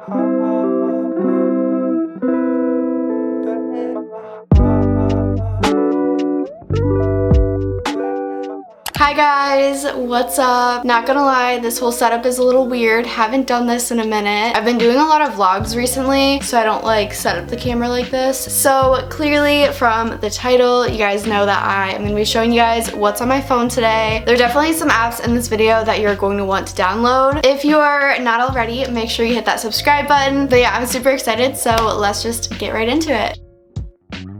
Hi guys, what's up? Not gonna lie, this whole setup is a little weird. Haven't done this in a minute. I've been doing a lot of vlogs recently, so I don't like set up the camera like this. So clearly from the title, you guys know that I am gonna be showing you guys what's on my phone today. There are definitely some apps in this video that you're going to want to download. If you are not already, make sure you hit that subscribe button. But yeah, I'm super excited, so let's just get right into it.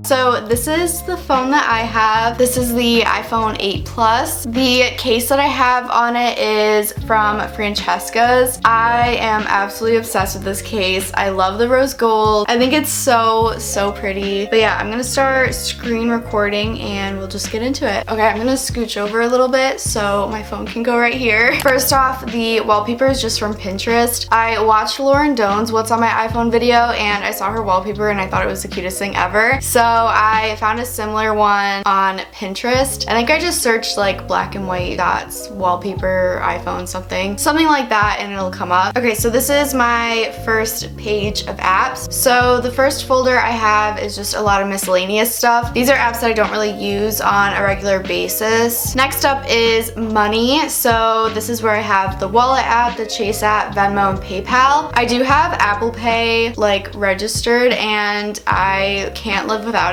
So this is the phone that I have. This is the iPhone 8 Plus. The case that I have on it is from Francesca's. I am absolutely obsessed with this case. I love the rose gold. I think it's so pretty. But yeah, I'm gonna start screen recording and we'll just get into it. Okay, I'm gonna scooch over a little bit so my phone can go right here. First off, the wallpaper is just from Pinterest. I watched Lauren Doan's What's on My iPhone video and I saw her wallpaper and I thought it was the cutest thing ever. So I found a similar one on Pinterest. I think I just searched like black and white dots, wallpaper, iPhone, something like that, and it'll come up. Okay, so this is my first page of apps. So the first folder I have is just a lot of miscellaneous stuff. These are apps that I don't really use on a regular basis. Next up is money. So this is where I have the wallet app, the Chase app, Venmo, and PayPal. I do have Apple Pay like registered and I can't live without it.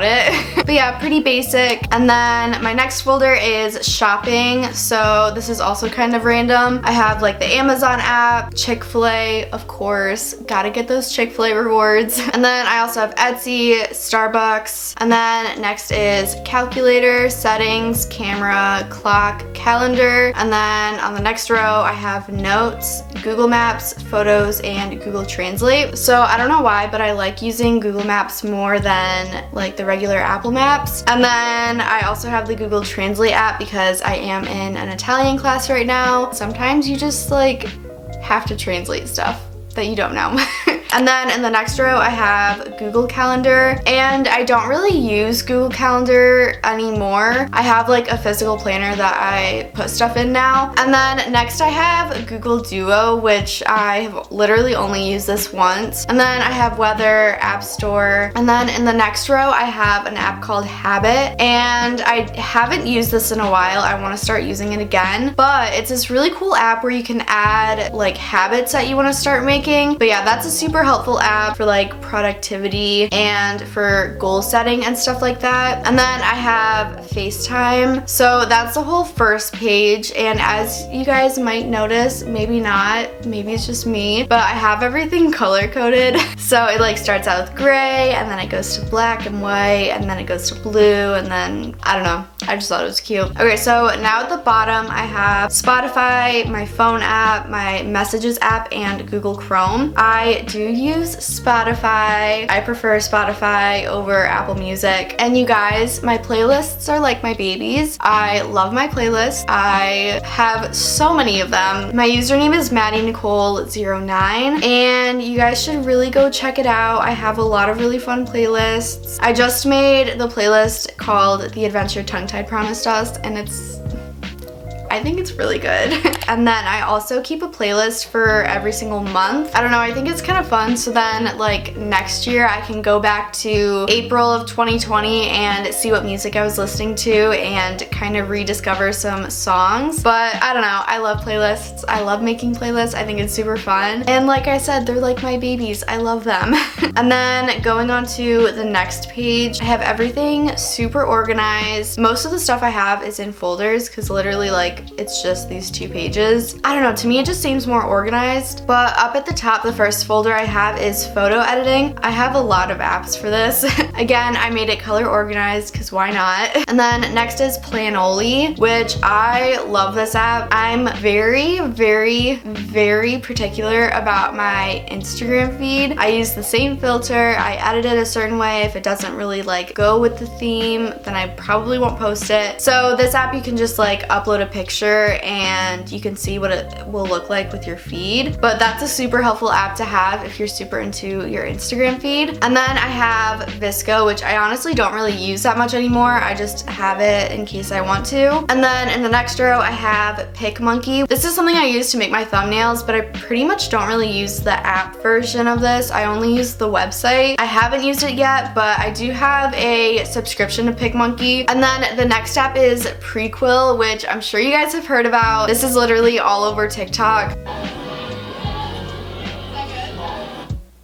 But yeah, pretty basic. And then my next folder is shopping. So this is also kind of random. I have like the Amazon app, Chick-fil-A, of course, gotta get those Chick-fil-A rewards. And then I also have Etsy, Starbucks. And then next is calculator, settings, camera, clock, calendar. And then on the next row, I have notes, Google Maps, photos, and Google Translate. So I don't know why, but I like using Google Maps more than like the regular Apple Maps. And then I also have the Google Translate app because I am in an Italian class right now. Sometimes you just like have to translate stuff that you don't know. And then in the next row, I have Google Calendar, and I don't really use Google Calendar anymore. I have like a physical planner that I put stuff in now. And then next I have Google Duo, which I have literally only used this once. And then I have Weather, App Store. And then in the next row, I have an app called Habit, and I haven't used this in a while. I want to start using it again, but it's this really cool app where you can add like habits that you want to start making. But yeah, that's a super helpful app for like productivity and for goal setting and stuff like that. And then I have FaceTime. So that's the whole first page, and as you guys might notice, maybe not, maybe it's just me, but I have everything color coded. So it like starts out with gray and then it goes to black and white and then it goes to blue and then I don't know. I just thought it was cute. Okay, so now at the bottom I have Spotify, my phone app, my messages app, and Google Chrome. I do use Spotify. I prefer Spotify over Apple Music. And you guys, my playlists are like my babies. I love my playlists. I have so many of them. My username is madilyn09, and you guys should really go check it out. I have a lot of really fun playlists. I just made the playlist called The Adventure Tongue-Tied Promised Us, and I think it's really good. And then I also keep a playlist for every single month. I don't know, I think it's kind of fun. So then like next year I can go back to April of 2020 and see what music I was listening to and kind of rediscover some songs. But I don't know, I love playlists. I love making playlists. I think it's super fun. And like I said, they're like my babies. I love them. And then going on to the next page, I have everything super organized. Most of the stuff I have is in folders because literally like it's just these two pages. I don't know, to me it just seems more organized. But up at the top, the first folder I have is photo editing. I have a lot of apps for this. Again, I made it color organized because why not? And then next is Planoly, which I love this app. I'm very particular about my Instagram feed. I use the same filter. I edit it a certain way. If it doesn't really like go with the theme, then I probably won't post it. So this app, you can just like upload a picture picture and you can see what it will look like with your feed. But that's a super helpful app to have if you're super into your Instagram feed. And then I have Visco, which I honestly don't really use that much anymore. I just have it in case I want to. And then in the next row, I have PicMonkey. This is something I use to make my thumbnails, but I pretty much don't really use the app version of this. I only use the website. I haven't used it yet, but I do have a subscription to PicMonkey. And then the next app is Prequel, which I'm sure you guys have heard about. This is literally all over TikTok.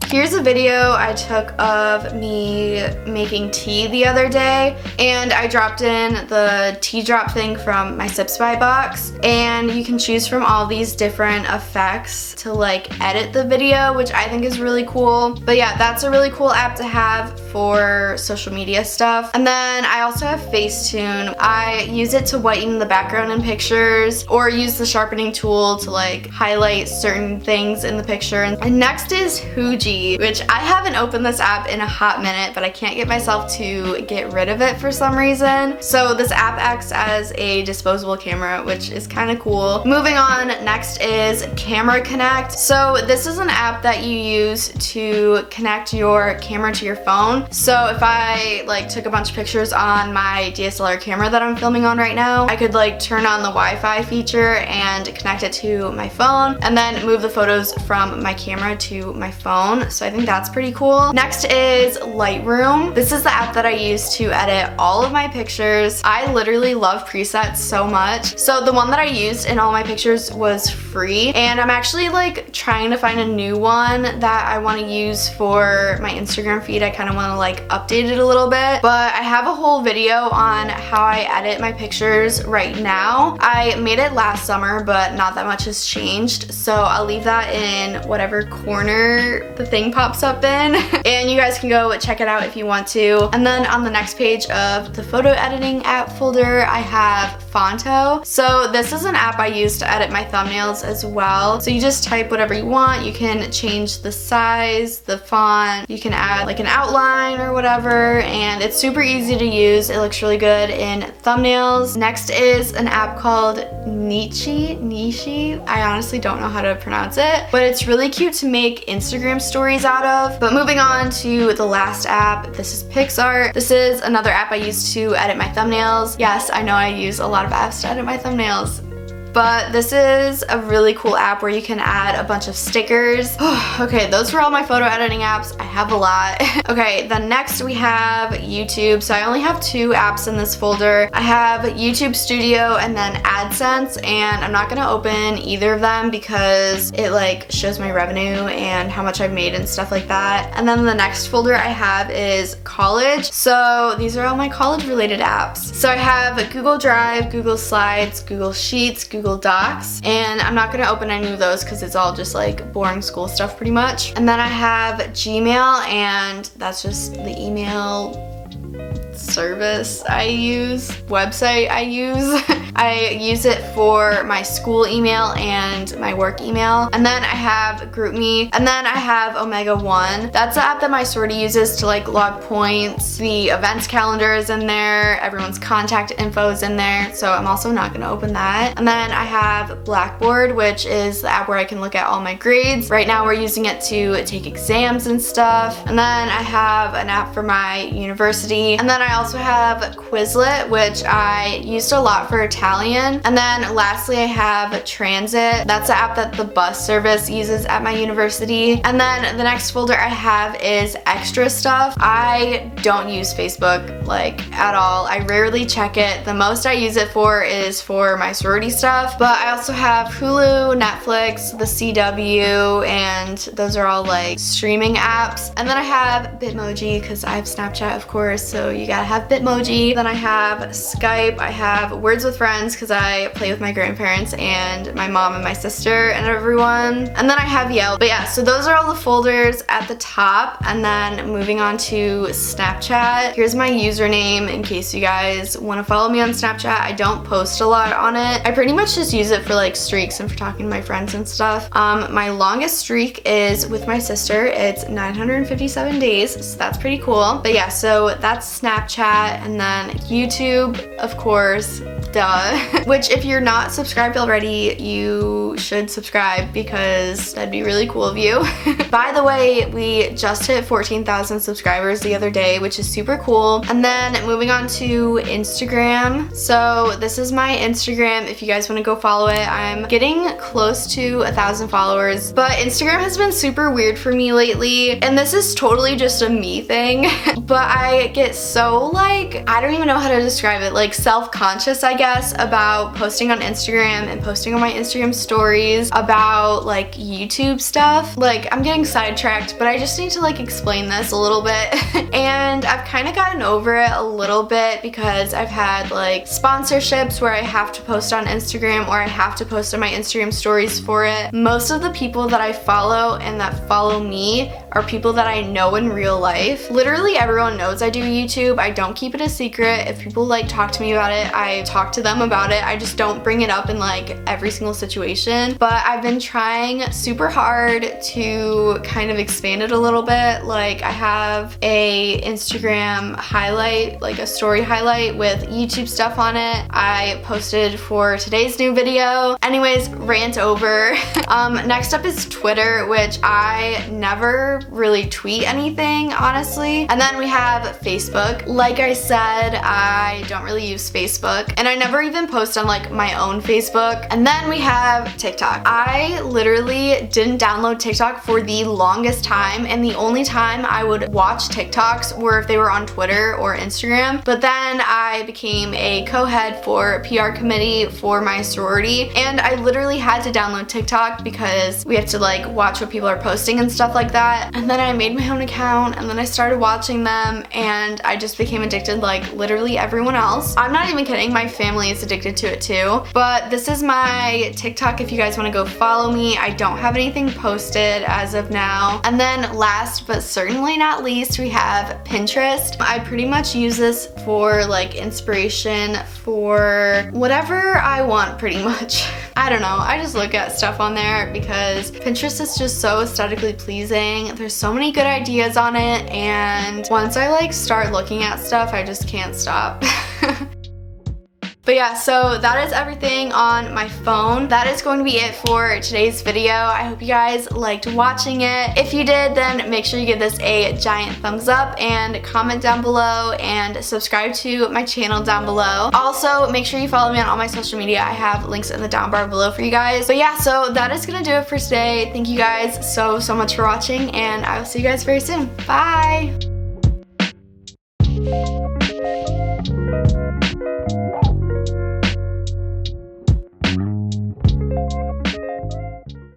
Here's a video I took of me making tea the other day, and I dropped in the tea drop thing from my Sips By box, and you can choose from all these different effects to like edit the video, which I think is really cool. But yeah, that's a really cool app to have for social media stuff. And then I also have Facetune. I use it to whiten the background in pictures or use the sharpening tool to like highlight certain things in the picture. And next is Huji, which I haven't opened this app in a hot minute, but I can't get myself to get rid of it for some reason. So this app acts as a disposable camera, which is kind of cool. Moving on, next is Camera Connect. So this is an app that you use to connect your camera to your phone. So if I like took a bunch of pictures on my DSLR camera that I'm filming on right now, I could like turn on the Wi-Fi feature and connect it to my phone and then move the photos from my camera to my phone. So I think that's pretty cool. Next is Lightroom. This is the app that I use to edit all of my pictures. I literally love presets so much. So the one that I used in all my pictures was free, and I'm actually like trying to find a new one that I want to use for my Instagram feed. I kind of want to like update it a little bit, but I have a whole video on how I edit my pictures right now. I made it last summer, but not that much has changed, so I'll leave that in whatever corner the thing pops up in, and you guys can go check it out if you want to. And then on the next page of the photo editing app folder, I have Fonto. So this is an app I use to edit my thumbnails as well. So you just type whatever you want. You can change the size, the font, you can add like an outline or whatever, and it's super easy to use. It looks really good in thumbnails. Next is an app called Nishi. I honestly don't know how to pronounce it, but it's really cute to make Instagram stories out of. But moving on to the last app, this is PixArt. This is another app I use to edit my thumbnails. Yes, I know I use a lot of apps to edit my thumbnails, but this is a really cool app where you can add a bunch of stickers. Okay, those were all my photo editing apps. I have a lot. Okay, then next we have YouTube. So I only have 2 apps in this folder. I have YouTube Studio and then AdSense, and I'm not gonna open either of them because it like shows my revenue and how much I've made and stuff like that. And then the next folder I have is college. So these are all my college related apps. So I have Google Drive, Google Slides, Google Sheets, Google Docs, and I'm not gonna open any of those because it's all just like boring school stuff pretty much. And then I have Gmail, and that's just the email service I use, website I use. I use it for my school email and my work email. And then I have GroupMe, and then I have Omega One. That's the app that my sorority uses to like log points. The events calendar is in there, everyone's contact info is in there, so I'm also not gonna open that. And then I have Blackboard, which is the app where I can look at all my grades. Right now we're using it to take exams and stuff. And then I have an app for my university. And then I also have Quizlet, which I used a lot for Italian. And then lastly, I have Transit. That's the app that the bus service uses at my university. And then the next folder I have is extra stuff. I don't use Facebook like at all. I rarely check it. The most I use it for is for my sorority stuff. But I also have Hulu, Netflix, the CW, and those are all like streaming apps. And then I have Bitmoji because I have Snapchat, of course, so you gotta have Bitmoji. Then I have Skype. I have Words with Friends because I play with my grandparents and my mom and my sister and everyone. And then I have Yelp. But yeah, so those are all the folders at the top. And then moving on to Snapchat. Here's my username in case you guys want to follow me on Snapchat. I don't post a lot on it. I pretty much just use it for like streaks and for talking to my friends and stuff. My longest streak is with my sister. It's 957 days, so that's pretty cool. But yeah, so that's Snapchat. Snapchat, and then YouTube, of course, duh. Which if you're not subscribed already, you should subscribe because that'd be really cool of you. By the way, we just hit 14,000 subscribers the other day, which is super cool. And then moving on to Instagram. So this is my Instagram if you guys want to go follow it. I'm getting close to 1,000 followers, but Instagram has been super weird for me lately, and this is totally just a me thing. But I get so like, I don't even know how to describe it, like self-conscious, I guess, about posting on Instagram and posting on my Instagram stories about like YouTube stuff. Like, I'm getting sidetracked, but I just need to like explain this a little bit. And I've kind of gotten over it a little bit because I've had like sponsorships where I have to post on Instagram or I have to post on my Instagram stories for it. Most of the people that I follow and that follow me are people that I know in real life. Literally everyone knows I do YouTube. I don't keep it a secret. If people like talk to me about it, I talk to them about it. I just don't bring it up in like every single situation. But I've been trying super hard to kind of expand it a little bit. Like, I have a Instagram highlight, like a story highlight with YouTube stuff on it. I posted for today's new video. Anyways, rant over. Next up is Twitter, which I never really tweet anything, honestly. And then we have Facebook. Like I said, I don't really use Facebook, and I never even post on like my own Facebook. And then we have TikTok. I literally didn't download TikTok for the longest time, and the only time I would watch TikToks were if they were on Twitter or Instagram. But then I became a co-head for PR committee for my sorority, and I literally had to download TikTok because we have to like watch what people are posting and stuff like that. And then I made my own account, and then I started watching them, and I just became addicted like literally everyone else. I'm not even kidding, my family is addicted to it too. But this is my TikTok if you guys want to go follow me. I don't have anything posted as of now. And then last but certainly not least, we have Pinterest. I pretty much use this for like inspiration for whatever I want, pretty much. I don't know, I just look at stuff on there because Pinterest is just so aesthetically pleasing. There's so many good ideas on it, and once I like start looking at stuff, I just can't stop. But yeah, so that is everything on my phone. That is going to be it for today's video. I hope you guys liked watching it. If you did, then make sure you give this a giant thumbs up and comment down below and subscribe to my channel down below. Also, make sure you follow me on all my social media. I have links in the down bar below for you guys. But yeah, so that is gonna do it for today. Thank you guys so much for watching, and I will see you guys very soon. Bye!